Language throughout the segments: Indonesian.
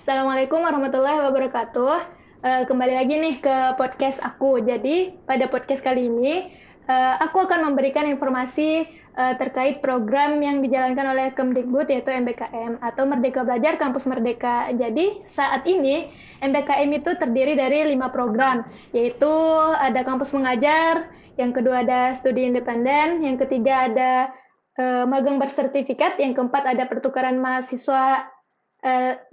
Assalamualaikum warahmatullahi wabarakatuh. Kembali lagi nih ke podcast aku. Jadi pada podcast kali ini aku akan memberikan informasi terkait program yang dijalankan oleh Kemdikbud yaitu MBKM atau Merdeka Belajar Kampus Merdeka. Jadi saat ini MBKM itu terdiri dari 5 program, yaitu ada kampus mengajar, yang kedua ada studi independen, yang ketiga ada magang bersertifikat, yang keempat ada pertukaran mahasiswa,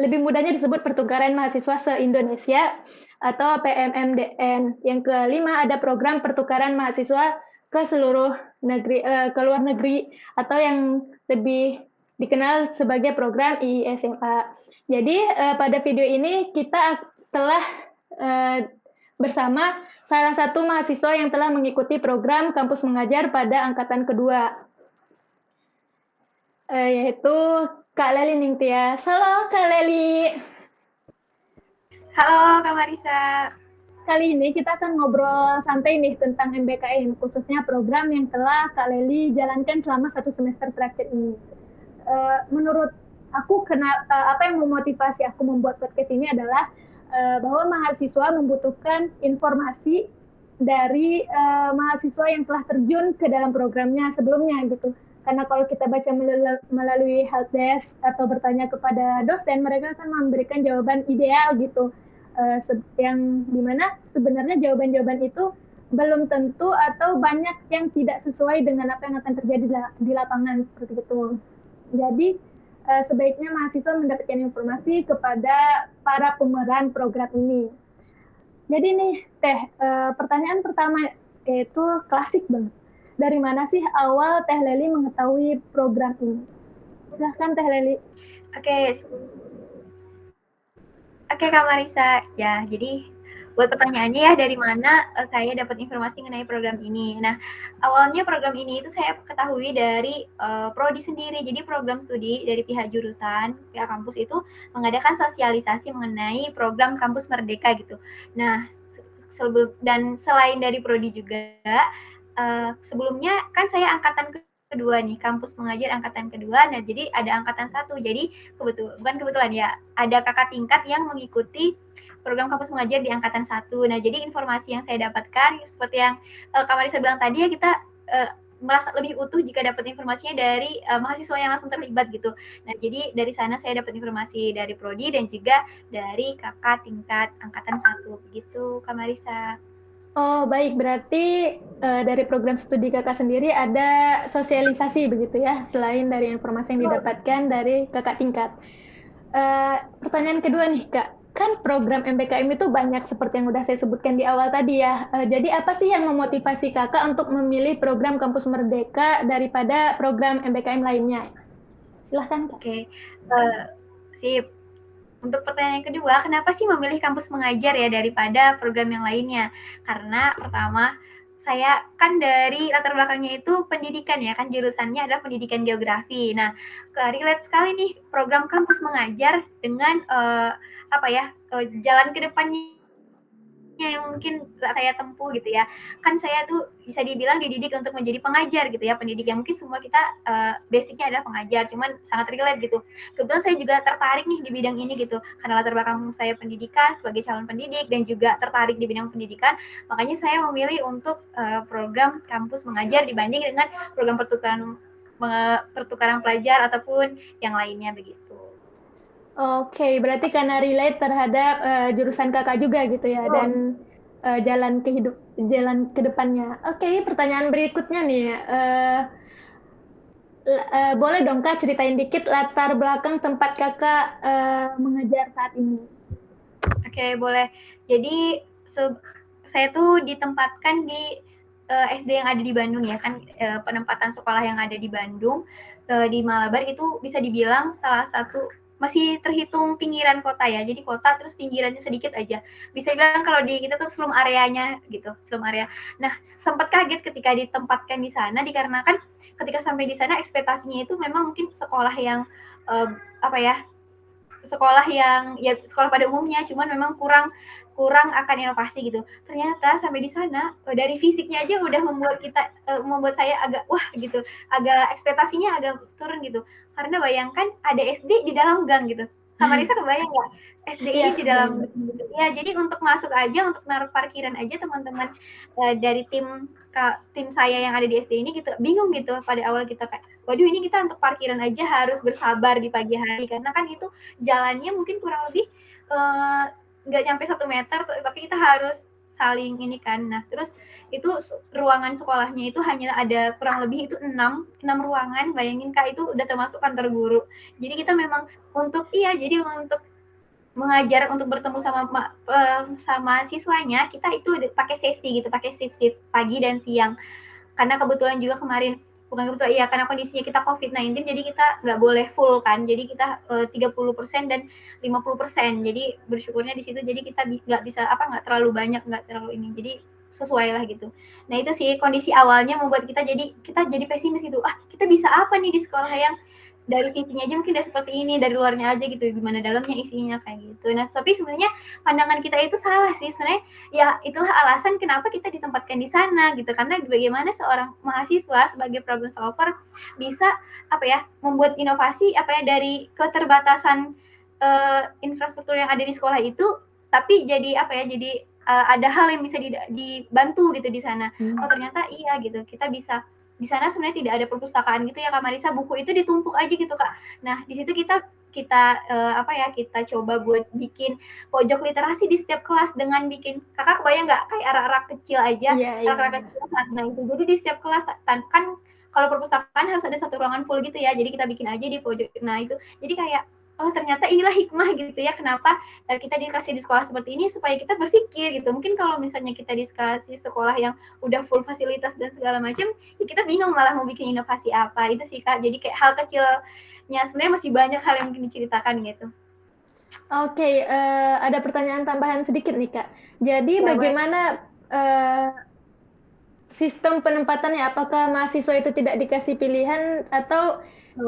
lebih mudahnya disebut pertukaran mahasiswa se-Indonesia atau PMMDN. Yang kelima ada program pertukaran mahasiswa ke seluruh negeri, ke luar negeri atau yang lebih dikenal sebagai program IISMA. Jadi pada video ini kita telah bersama salah satu mahasiswa yang telah mengikuti program kampus mengajar pada angkatan kedua, yaitu Kak Leli Ningtyas. Halo Kak Leli. Halo Kak Marisa. Kali ini kita akan ngobrol santai nih tentang MBKM, khususnya program yang telah Kak Leli jalankan selama 1 semester terakhir ini. Menurut aku, apa yang memotivasi aku membuat podcast ini adalah bahwa mahasiswa membutuhkan informasi dari mahasiswa yang telah terjun ke dalam programnya sebelumnya gitu. Karena kalau kita baca melalui helpdesk atau bertanya kepada dosen, mereka akan memberikan jawaban ideal gitu, yang dimana sebenarnya jawaban-jawaban itu belum tentu atau banyak yang tidak sesuai dengan apa yang akan terjadi di lapangan seperti itu. Jadi sebaiknya mahasiswa mendapatkan informasi kepada para pemeran program ini. Jadi nih Teh, pertanyaan pertama itu klasik banget. Dari mana sih awal Teh Leli mengetahui program ini? Silahkan Teh Leli. Oke, oke Kak Marisa. Ya, jadi buat pertanyaannya ya dari mana saya dapat informasi mengenai program ini. Nah, awalnya program ini itu saya ketahui dari prodi sendiri. Jadi program studi dari pihak jurusan, pihak kampus itu mengadakan sosialisasi mengenai program kampus Merdeka gitu. Nah, dan selain dari prodi juga, sebelumnya kan saya angkatan kedua nih, kampus mengajar angkatan kedua. Nah, jadi ada angkatan satu. Jadi bukan kebetulan ya, ada kakak tingkat yang mengikuti program kampus mengajar di angkatan satu. Nah, jadi informasi yang saya dapatkan seperti yang Kak Marisa bilang tadi ya, kita merasa lebih utuh jika dapat informasinya dari mahasiswa yang langsung terlibat gitu. Nah, jadi dari sana saya dapat informasi dari prodi dan juga dari kakak tingkat angkatan satu begitu, Kak Marisa. Oh baik, berarti dari program studi kakak sendiri ada sosialisasi begitu ya, selain dari informasi yang didapatkan dari kakak tingkat. Pertanyaan kedua nih Kak, kan program MBKM itu banyak seperti yang udah saya sebutkan di awal tadi ya. Jadi apa sih yang memotivasi kakak untuk memilih program Kampus Merdeka daripada program MBKM lainnya? Silahkan Kak. Oke, sip. Untuk pertanyaan yang kedua, kenapa sih memilih kampus mengajar ya daripada program yang lainnya? Karena pertama, saya kan dari latar belakangnya itu pendidikan ya, kan jurusannya adalah pendidikan geografi. Nah, relate sekali nih program kampus mengajar dengan apa ya, jalan ke depannya yang mungkin saya tempuh gitu ya. Kan saya tuh bisa dibilang dididik untuk menjadi pengajar gitu ya, pendidik yang mungkin semua kita basicnya adalah pengajar, cuman sangat relate gitu. Kebetulan saya juga tertarik nih di bidang ini gitu, karena latar belakang saya pendidikan sebagai calon pendidik dan juga tertarik di bidang pendidikan, makanya saya memilih untuk program kampus mengajar dibanding dengan program pertukaran pelajar ataupun yang lainnya begitu. Oke, berarti karena relate terhadap jurusan kakak juga gitu ya, Oh, dan jalan ke depannya. Oke, pertanyaan berikutnya nih, boleh dong Kak ceritain dikit latar belakang tempat kakak mengajar saat ini? oke, boleh. Jadi saya tuh ditempatkan di SD yang ada di Bandung ya kan, penempatan sekolah yang ada di Bandung, di Malabar itu bisa dibilang salah satu masih terhitung pinggiran kota ya. Jadi kota terus pinggirannya sedikit aja. Bisa dibilang kalau di kita tuh slum areanya gitu, slum area. Nah, sempat kaget ketika ditempatkan di sana dikarenakan ketika sampai di sana ekspektasinya itu memang mungkin sekolah yang apa ya, sekolah yang ya sekolah pada umumnya, cuman memang kurang kurang akan inovasi gitu. Ternyata sampai di sana dari fisiknya aja udah membuat kita membuat saya agak wah gitu, agak ekspektasinya agak turun gitu. Karena bayangkan ada SD di dalam gang gitu. Kak Marisa kebayang nggak SD ini Yes, di dalam benar. ya jadi untuk masuk aja untuk naruh parkiran aja teman-teman dari tim saya yang ada di SD ini gitu bingung gitu pada awal kita kayak waduh ini kita untuk parkiran aja harus bersabar di pagi hari karena kan itu jalannya mungkin kurang lebih nggak nyampe 1 meter tapi kita harus saling ini kan. Nah terus itu ruangan sekolahnya itu hanya ada kurang lebih itu 6 ruangan, bayangin Kak itu udah termasuk kantor guru. Jadi kita memang jadi untuk mengajar untuk bertemu sama siswanya kita itu pakai sesi gitu, pakai shift pagi dan siang. Karena kebetulan juga kemarin bukan kebetulan ya karena kondisinya kita COVID-19 jadi kita nggak boleh full kan. Jadi kita 30% dan 50%. Jadi bersyukurnya di situ jadi kita nggak terlalu banyak, nggak terlalu ini. Jadi sesuai lah gitu. Nah itu sih kondisi awalnya membuat kita jadi pesimis gitu. Kita bisa apa nih di sekolah yang dari visinya aja mungkin udah seperti ini, dari luarnya aja gitu, gimana dalamnya isinya kayak gitu. Nah, tapi sebenarnya pandangan kita itu salah sih. Sebenarnya ya itulah alasan kenapa kita ditempatkan di sana gitu. Karena bagaimana seorang mahasiswa sebagai problem solver bisa membuat inovasi dari keterbatasan infrastruktur yang ada di sekolah itu tapi jadi ada hal yang bisa dibantu gitu di sana. Oh, ternyata iya gitu. Kita bisa di sana sebenarnya tidak ada perpustakaan gitu ya Kak Marisa, buku itu ditumpuk aja gitu Kak. Nah di situ kita kita coba buat bikin pojok literasi di setiap kelas dengan bikin kakak kebayang nggak kayak arak-arak kecil aja, Iya, iya. arak-arak kecil. Nah itu jadi di setiap kelas kan kalau perpustakaan harus ada satu ruangan full gitu ya, jadi kita bikin aja di pojok. Nah itu jadi kayak oh ternyata inilah hikmah gitu ya kenapa kita dikasih di sekolah seperti ini supaya kita berpikir gitu. Mungkin kalau misalnya kita dikasih sekolah yang udah full fasilitas dan segala macam, ya kita bingung malah mau bikin inovasi apa. Itu sih Kak. Jadi kayak hal kecilnya sebenarnya masih banyak hal yang mungkin diceritakan gitu. Oke, ada pertanyaan tambahan sedikit nih Kak. Jadi Ya, boleh. bagaimana sistem penempatannya? Apakah mahasiswa itu tidak dikasih pilihan atau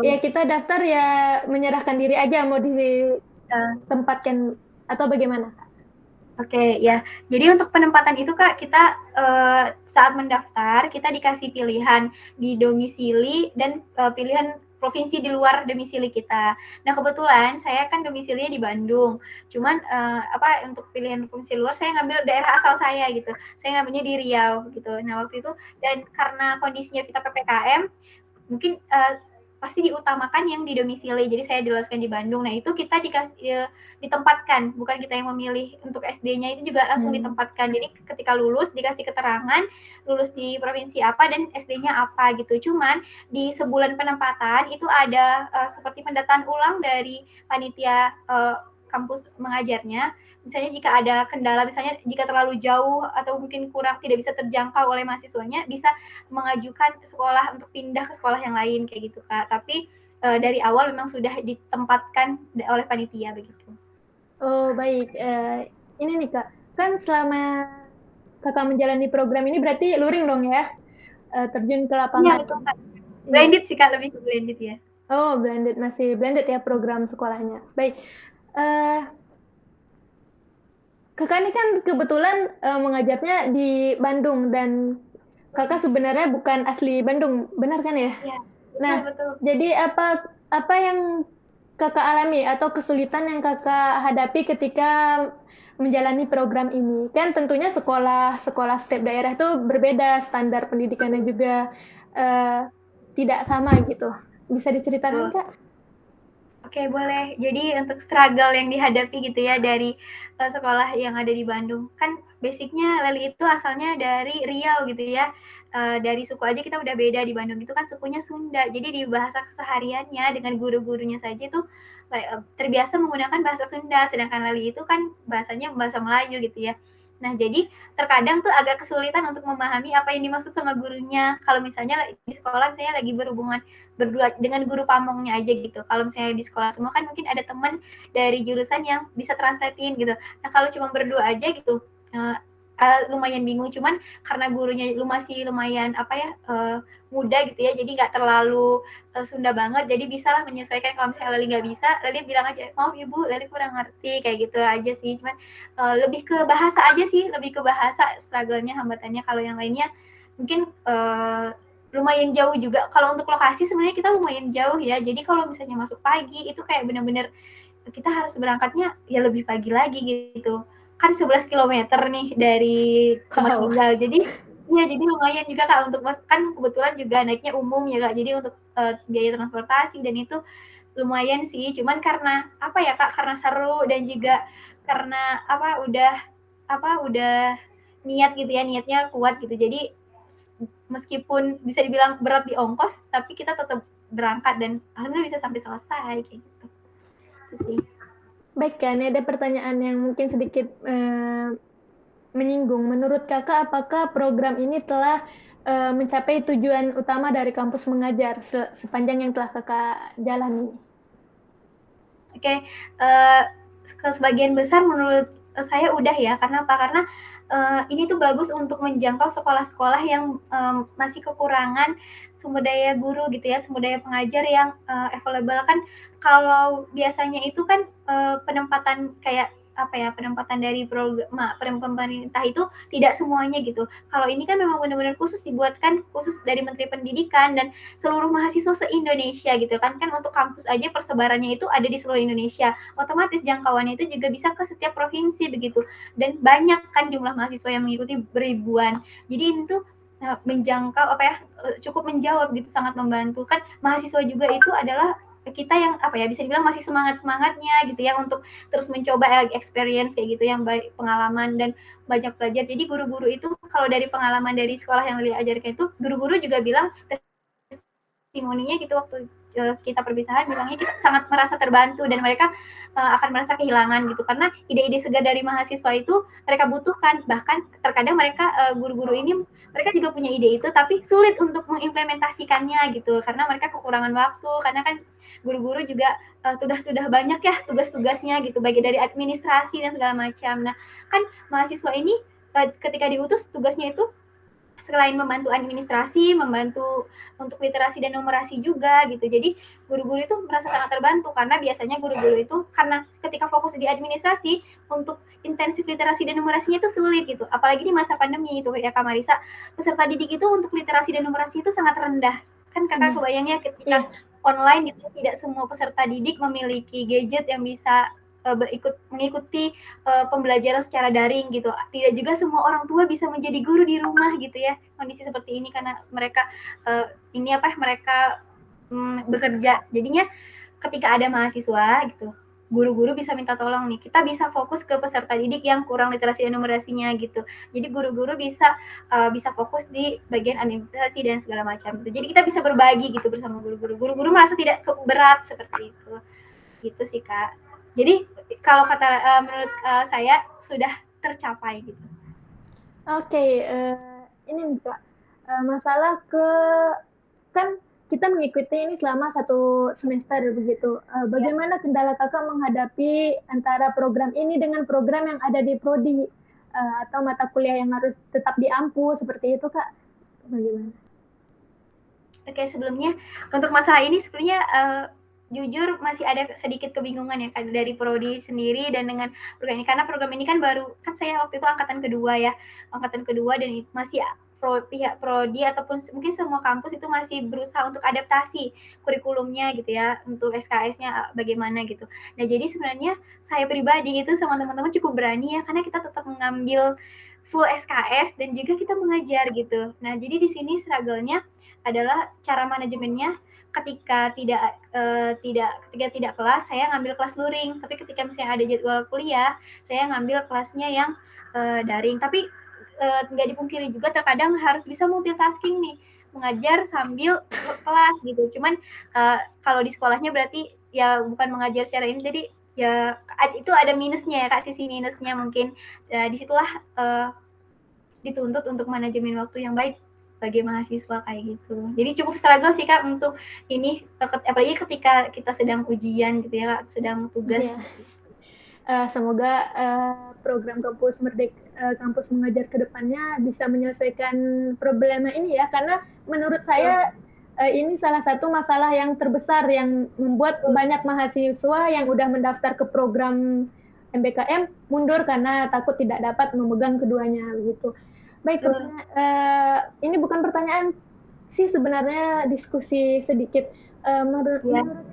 ya kita daftar ya menyerahkan diri aja mau ditempatkan atau bagaimana? Oke, ya. Jadi untuk penempatan itu Kak, kita saat mendaftar kita dikasih pilihan di domisili dan pilihan provinsi di luar domisili kita. Nah kebetulan saya kan domisilinya di Bandung. Cuman untuk pilihan provinsi luar saya ngambil daerah asal saya gitu. Saya ngambilnya di Riau gitu. Nah waktu itu dan karena kondisinya kita PPKM, mungkin pasti diutamakan yang di domisili. Jadi saya diloloskan di Bandung. Nah itu kita ditempatkan, bukan kita yang memilih untuk SD-nya itu juga langsung ditempatkan. Jadi ketika lulus dikasih keterangan lulus di provinsi apa dan SD-nya apa gitu. Cuman di sebulan penempatan itu ada seperti pendataan ulang dari panitia kampus mengajarnya. Misalnya jika ada kendala, misalnya jika terlalu jauh atau mungkin kurang tidak bisa terjangkau oleh mahasiswanya, bisa mengajukan sekolah untuk pindah ke sekolah yang lain kayak gitu Kak. Tapi dari awal memang sudah ditempatkan oleh panitia begitu. Oh baik, ini nih Kak, kan selama Kakak menjalani program ini berarti luring dong ya, terjun ke Iya lapangan. betul Kak. Iya. Blended sih Kak, lebih ke blended ya. Oh blended, masih blended ya program sekolahnya. Baik, eh Kakak ini kan kebetulan mengajarnya di Bandung dan Kakak sebenarnya bukan asli Bandung, benar kan ya? Iya, betul Nah, betul. jadi apa yang Kakak alami atau kesulitan yang Kakak hadapi ketika menjalani program ini? Kan tentunya sekolah setiap daerah itu berbeda, standar pendidikannya juga eh, tidak sama gitu. Bisa diceritakan, Betul. Kak? Oke, boleh. Jadi untuk struggle yang dihadapi gitu ya dari sekolah yang ada di Bandung. Kan basicnya Leli itu asalnya dari Riau gitu ya. Dari suku aja kita udah beda di Bandung itu kan sukunya Sunda. Jadi di bahasa kesehariannya dengan guru-gurunya saja itu terbiasa menggunakan bahasa Sunda. Sedangkan Leli itu kan bahasanya bahasa Melayu gitu ya. Nah, jadi terkadang tuh agak kesulitan untuk memahami apa yang dimaksud sama gurunya. Kalau misalnya di sekolah saya lagi berhubungan berdua dengan guru pamongnya aja gitu. Kalau misalnya di sekolah semua kan mungkin ada teman dari jurusan yang bisa translatein gitu. Nah kalau cuma berdua aja gitu lumayan bingung. Cuman karena gurunya masih lumayan muda gitu ya, jadi nggak terlalu Sunda banget. Jadi bisalah menyesuaikan. Kalau misalnya Leli nggak bisa, Leli bilang aja, maaf ibu, Leli kurang ngerti kayak gitu aja sih. Cuman lebih ke bahasa aja sih, lebih ke bahasa struggle-nya, hambatannya. Kalau yang lainnya mungkin lumayan jauh juga. Kalau untuk lokasi sebenarnya kita lumayan jauh ya. Jadi kalau misalnya masuk pagi itu kayak benar-benar kita harus berangkatnya ya lebih pagi lagi gitu. Kan 11 kilometer nih dari tempat tinggal. Jadi ya jadi lumayan juga Kak untuk kan kebetulan juga naiknya umum ya Kak. Jadi untuk biaya transportasi dan itu lumayan sih. Cuman karena apa ya Kak? Karena seru dan juga karena udah niat gitu ya, niatnya kuat gitu. Jadi meskipun bisa dibilang berat di ongkos, tapi kita tetap berangkat dan alhamdulillah bisa sampai selesai kayak gitu. Itu sih. Baik, kan ada pertanyaan yang mungkin sedikit menyinggung. Menurut Kakak, apakah program ini telah mencapai tujuan utama dari kampus mengajar sepanjang yang telah Kakak jalani? Oke, ke sebagian besar menurut saya udah ya. Karena apa? Karena ini tuh bagus untuk menjangkau sekolah-sekolah yang masih kekurangan sumber daya guru gitu ya, sumber daya pengajar yang available. Kan kalau biasanya itu kan penempatan kayak penempatan dari pemerintah itu tidak semuanya gitu. Kalau ini kan memang benar-benar khusus dibuatkan khusus dari Menteri Pendidikan dan seluruh mahasiswa se-Indonesia gitu kan untuk kampus aja persebarannya itu ada di seluruh Indonesia, otomatis jangkauannya itu juga bisa ke setiap provinsi begitu dan banyak kan jumlah mahasiswa yang mengikuti beribuan. Jadi itu menjangkau cukup menjawab gitu, sangat membantu kan mahasiswa juga itu adalah kita yang bisa dibilang masih semangatnya gitu ya untuk terus mencoba experience kayak gitu yang baik, pengalaman dan banyak belajar. Jadi guru-guru itu kalau dari pengalaman dari sekolah yang Lia ajarkan itu guru-guru juga bilang testimoninya gitu waktu kita perpisahan bilangnya kita sangat merasa terbantu dan mereka akan merasa kehilangan gitu karena ide-ide segar dari mahasiswa itu mereka butuhkan, bahkan terkadang mereka guru-guru ini mereka juga punya ide itu tapi sulit untuk mengimplementasikannya gitu karena mereka kekurangan waktu karena kan guru-guru juga sudah banyak ya tugas-tugasnya gitu bagi dari administrasi dan segala macam. Nah kan mahasiswa ini ketika diutus tugasnya itu selain membantu administrasi, membantu untuk literasi dan numerasi juga gitu. Jadi guru-guru itu merasa sangat terbantu karena biasanya guru-guru itu karena ketika fokus di administrasi untuk intensif literasi dan numerasinya itu sulit gitu. Apalagi di masa pandemi itu ya Kak Marisa, peserta didik itu untuk literasi dan numerasi itu sangat rendah. Kan Kakak kebayangnya ketika online gitu tidak semua peserta didik memiliki gadget yang bisa mengikuti pembelajaran secara daring gitu. Tidak juga semua orang tua bisa menjadi guru di rumah gitu ya. Kondisi seperti ini karena mereka mereka bekerja. Jadinya ketika ada mahasiswa gitu, guru-guru bisa minta tolong nih. Kita bisa fokus ke peserta didik yang kurang literasi dan numerasinya gitu. Jadi guru-guru bisa fokus di bagian administrasi dan segala macam gitu. Jadi kita bisa berbagi gitu bersama guru-guru. Guru-guru merasa tidak berat seperti itu. Gitu sih Kak. Jadi kalau menurut saya sudah tercapai gitu. Oke, ini nih Kak, masalah kan kita mengikuti ini selama 1 semester begitu. Bagaimana kendala Kakak menghadapi antara program ini dengan program yang ada di prodi atau mata kuliah yang harus tetap diampu seperti itu Kak? Bagaimana? Oke, sebelumnya untuk masalah ini sebenarnya jujur masih ada sedikit kebingungan ya dari prodi sendiri dan dengan program ini karena program ini kan baru kan saya waktu itu angkatan kedua dan masih pihak prodi ataupun mungkin semua kampus itu masih berusaha untuk adaptasi kurikulumnya gitu ya untuk SKS-nya bagaimana gitu. Nah jadi sebenarnya saya pribadi itu sama teman-teman cukup berani ya karena kita tetap mengambil full SKS dan juga kita mengajar gitu. Nah jadi di sini struggle-nya adalah cara manajemennya ketika tidak kelas saya ngambil kelas luring tapi ketika misalnya ada jadwal kuliah saya ngambil kelasnya yang daring tapi nggak dipungkiri juga terkadang harus bisa multitasking nih mengajar sambil kelas gitu cuman kalau di sekolahnya berarti ya bukan mengajar secara ini jadi ya itu ada minusnya ya Kak sisi minusnya mungkin disitulah dituntut untuk manajemen waktu yang baik sebagai mahasiswa kayak gitu. Jadi cukup struggle sih Kak untuk ini apalagi ketika kita sedang ujian gitu ya Kak, sedang tugas. Semoga program kampus mengajar ke depannya bisa menyelesaikan problema ini ya karena menurut saya ini salah satu masalah yang terbesar yang membuat banyak mahasiswa yang udah mendaftar ke program MBKM mundur karena takut tidak dapat memegang keduanya gitu. Baik, ini bukan pertanyaan sih sebenarnya diskusi sedikit. Menurut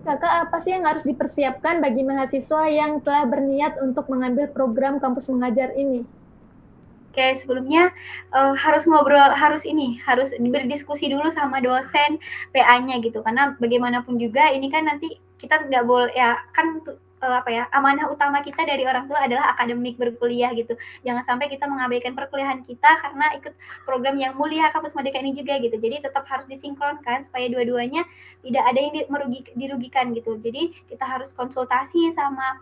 kakak apa sih yang harus dipersiapkan bagi mahasiswa yang telah berniat untuk mengambil program kampus mengajar ini? Oke, sebelumnya harus harus berdiskusi dulu sama dosen PA-nya gitu, karena bagaimanapun juga ini kan nanti kita nggak boleh ya kan amanah utama kita dari orang tua adalah akademik berkuliah gitu. Jangan sampai kita mengabaikan perkuliahan kita karena ikut program yang mulia kampus Merdeka ini juga gitu. Jadi tetap harus disinkronkan supaya dua-duanya tidak ada yang dirugikan gitu. Jadi kita harus konsultasi sama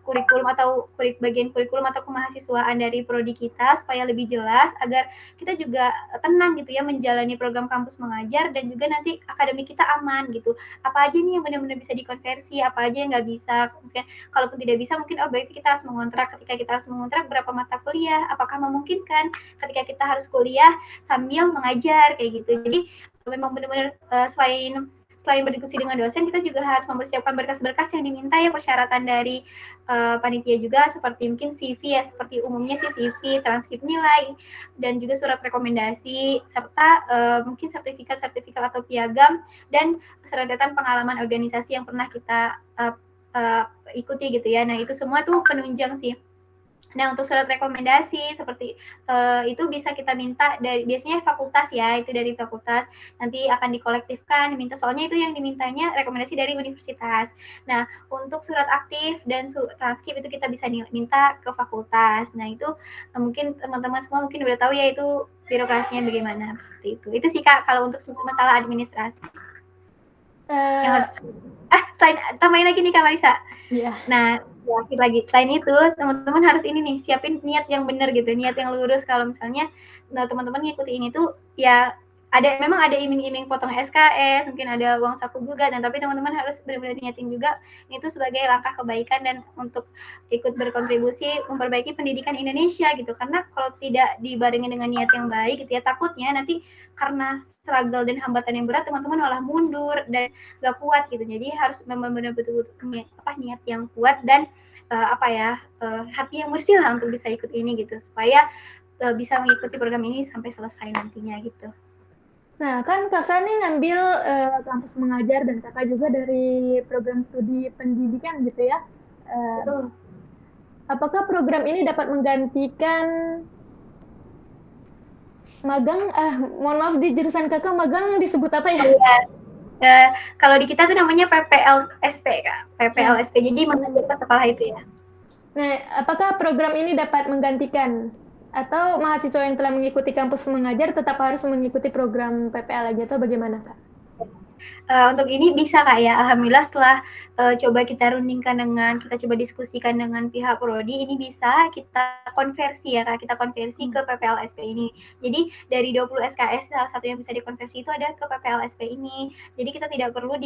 kurikulum atau bagian kurikulum atau kemahasiswaan dari prodi kita supaya lebih jelas agar kita juga tenang gitu ya menjalani program kampus mengajar dan juga nanti akademik kita aman gitu. Apa aja nih yang benar-benar bisa dikonversi, apa aja yang nggak bisa. Misalkan kalaupun tidak bisa mungkin berarti kita harus mengontrak. Ketika kita harus mengontrak berapa mata kuliah, apakah memungkinkan ketika kita harus kuliah sambil mengajar kayak gitu. Jadi memang benar-benar selain berdiskusi dengan dosen, kita juga harus mempersiapkan berkas-berkas yang diminta ya, persyaratan dari panitia juga seperti mungkin CV ya, seperti umumnya sih CV, transkrip nilai, dan juga surat rekomendasi, serta mungkin sertifikat-sertifikat atau piagam, dan rentetan pengalaman organisasi yang pernah kita ikuti gitu ya. Nah itu semua tuh penunjang sih. Nah, untuk surat rekomendasi seperti itu bisa kita minta dari biasanya fakultas ya, itu dari fakultas nanti akan dikolektifkan, diminta soalnya itu yang dimintanya rekomendasi dari universitas. Nah, untuk surat aktif dan transkrip itu kita bisa minta ke fakultas. Nah, itu mungkin teman-teman semua mungkin udah tahu ya itu birokrasinya bagaimana seperti itu. Itu sih Kak kalau untuk masalah administrasi. Selain tambahin lagi nih Kak Marisa. Iya. Nah, lagi selain itu teman-teman harus ini nih siapin niat yang benar gitu, niat yang lurus. Kalau misalnya teman-teman ngikuti ini tuh ya memang ada iming-iming potong SKS, mungkin ada uang saku juga, dan tapi teman-teman harus benar-benar niatin juga itu sebagai langkah kebaikan dan untuk ikut berkontribusi memperbaiki pendidikan Indonesia gitu. Karena kalau tidak dibarengi dengan niat yang baik gitu ya, takutnya nanti karena struggle dan hambatan yang berat teman-teman malah mundur dan gak kuat gitu. Jadi harus benar-benar betul-betul niat yang kuat dan hati yang bersih lah untuk bisa ikut ini gitu, supaya bisa mengikuti program ini sampai selesai nantinya gitu. Nah, kan kakak nih ngambil kampus mengajar dan kakak juga dari program studi pendidikan gitu ya. Betul. Apakah program ini dapat menggantikan magang? Mohon maaf, di jurusan kakak magang disebut apa ya? Kalau di kita tuh namanya PPLSP Kak, PPLSP. Jadi mengajar sekolah itu ya. Nah, apakah program ini dapat menggantikan atau mahasiswa yang telah mengikuti kampus mengajar tetap harus mengikuti program PPL aja atau bagaimana Kak? Untuk ini bisa Kak ya, alhamdulillah setelah coba kita rundingkan kita coba diskusikan dengan pihak prodi, ini bisa kita konversi ya Kak, kita konversi ke PPLSP ini. Jadi dari 20 SKS salah satu yang bisa dikonversi itu ada ke PPLSP ini. Jadi kita tidak perlu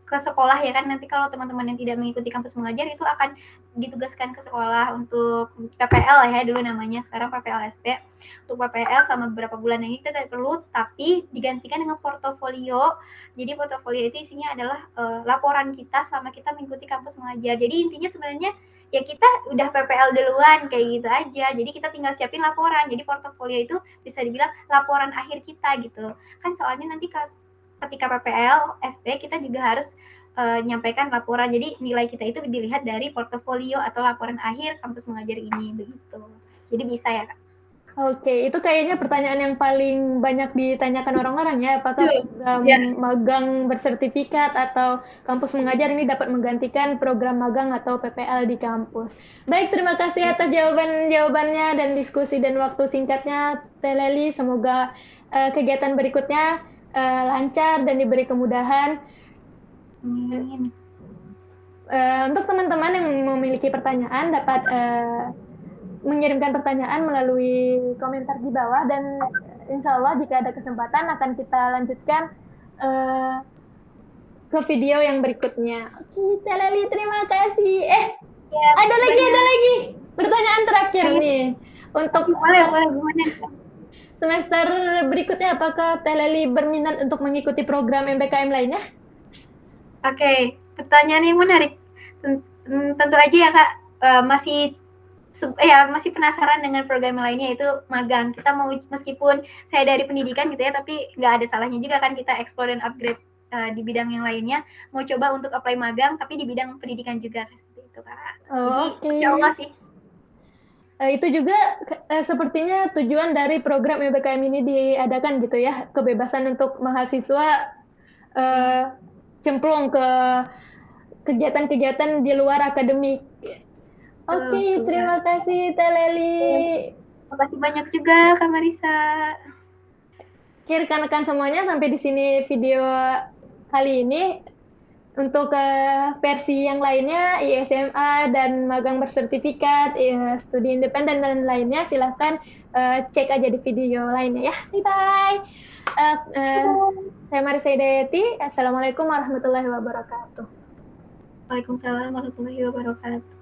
ke sekolah ya kan, nanti kalau teman-teman yang tidak mengikuti kampus mengajar itu akan ditugaskan ke sekolah untuk PPL ya dulu namanya, sekarang PPLSP. Untuk PPL selama beberapa bulan ini kita tidak perlu, tapi digantikan dengan portofolio. Jadi portofolio itu isinya adalah laporan kita selama kita mengikuti kampus mengajar. Jadi intinya sebenarnya ya kita udah PPL duluan kayak gitu aja. Jadi kita tinggal siapin laporan. Jadi portofolio itu bisa dibilang laporan akhir kita gitu. Kan soalnya nanti ketika PPL SP kita juga harus nyampaikan laporan. Jadi nilai kita itu dilihat dari portofolio atau laporan akhir kampus mengajar ini begitu. Jadi bisa ya Kak. Oke, itu kayaknya pertanyaan yang paling banyak ditanyakan orang-orang ya, apakah program magang bersertifikat atau kampus mengajar ini dapat menggantikan program magang atau PPL di kampus. Baik, terima kasih atas jawabannya dan diskusi dan waktu singkatnya, Teh Lely. Semoga kegiatan berikutnya lancar dan diberi kemudahan. Untuk teman-teman yang memiliki pertanyaan dapat mengirimkan pertanyaan melalui komentar di bawah, dan insya Allah jika ada kesempatan akan kita lanjutkan ke video yang berikutnya. Oke, Teh Lely, terima kasih. Ada lagi pertanyaan terakhir nih untuk semester berikutnya. Apakah Teh Lely berminat untuk mengikuti program MBKM lainnya? Oke, pertanyaan yang menarik. Tentu aja ya Kak, masih penasaran dengan program lainnya, itu magang. Kita mau, meskipun saya dari pendidikan gitu ya, tapi nggak ada salahnya juga kan kita explore dan upgrade di bidang yang lainnya mau coba untuk apply magang tapi di bidang pendidikan juga seperti itu Kak. Jadi insya Allah sih. Itu juga sepertinya tujuan dari program MBKM ini diadakan gitu ya, kebebasan untuk mahasiswa cemplung ke kegiatan-kegiatan di luar akademik. Oke, terima kasih Teh Lely. Terima kasih banyak juga Kak Marisa. Oke, rekan-rekan semuanya, sampai di sini video kali ini. Untuk versi yang lainnya, ISMA dan magang bersertifikat, studi independen dan lainnya, silahkan cek aja di video lainnya ya. Bye-bye. Saya Marisa Hidayati. Assalamualaikum warahmatullahi wabarakatuh. Waalaikumsalam warahmatullahi wabarakatuh.